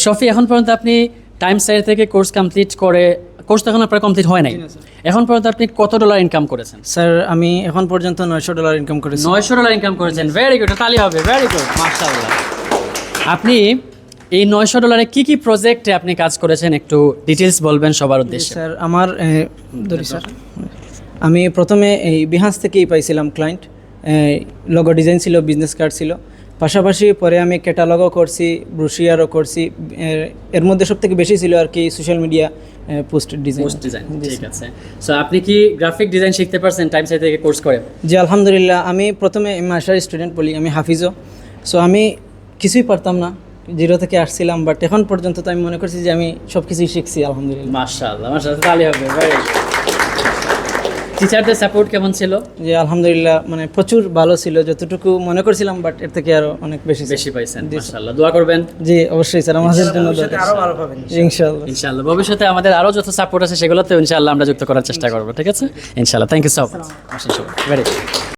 শফি, এখন পর্যন্ত আপনি টাইমস সাইট থেকে কোর্স কমপ্লিট করে, কোর্স তো এখন আপনার কমপ্লিট হয় নাই, এখন পর্যন্ত আপনি কত ডলার ইনকাম করেছেন? স্যার আমি এখন পর্যন্ত $900 ইনকাম করেছি। $900 ইনকাম করেছেন, ভেরি গুড, তালি হবে, ভেরি গুড, মাশাআল্লাহ। আপনি এই $900 কি কি প্রজেক্টে আপনি কাজ করেছেন একটু ডিটেলস বলবেন সবার উদ্দেশ্যে? স্যার আমার স্যার আমি প্রথমে এই বিহান্স থেকেই পাইছিলাম ক্লায়েন্ট, লোগো ডিজাইন ছিল, বিজনেস কার্ড ছিল, পাশাপাশি পরে আমি ক্যাটালগও করছি, ব্রোশিয়ারও করছি। এর মধ্যে সবথেকে বেশি ছিল আর কি সোশ্যাল মিডিয়া পোস্ট ডিজাইন। ঠিক আছে। সো আপনি কি গ্রাফিক ডিজাইন শিখতে পারছেন টাইমস সাইট থেকে কোর্স করে? জি আলহামদুলিল্লাহ। আমি প্রথমে মাস্টার স্টুডেন্ট বলি, আমি হাফিজও। সো আমি কিছুই পারতাম না, জিরো থেকে আসছিলাম, বাট এখন পর্যন্ত তো আমি মনে করছি যে আমি সব কিছুই শিখছি আলহামদুলিল্লাহ। মাশাআল্লাহ, মাশাআল্লাহ, তালি হবে, ভেরি গুড। টিচারদের সাপোর্ট কেমন ছিল? যে আলহামদুলিল্লাহ, মানে প্রচুর ভালো ছিল, যতটুকু মনে করছিলাম, বাট এর থেকে আরো অনেক বেশি পাইছেন, মাশাআল্লাহ। দোয়া করবেন। জি অবশ্যই স্যার, আমাদের জন্য আরো ভালো পাবেন ইনশাআল্লাহ। ইনশাআল্লাহ ভবিষ্যতে আমাদের আরো যত সাপোর্ট আছে সেগুলোতে ইনশাআল্লাহ আমরা যুক্ত করার চেষ্টা করব, ঠিক আছে ইনশাআল্লাহ। Thank you so much, very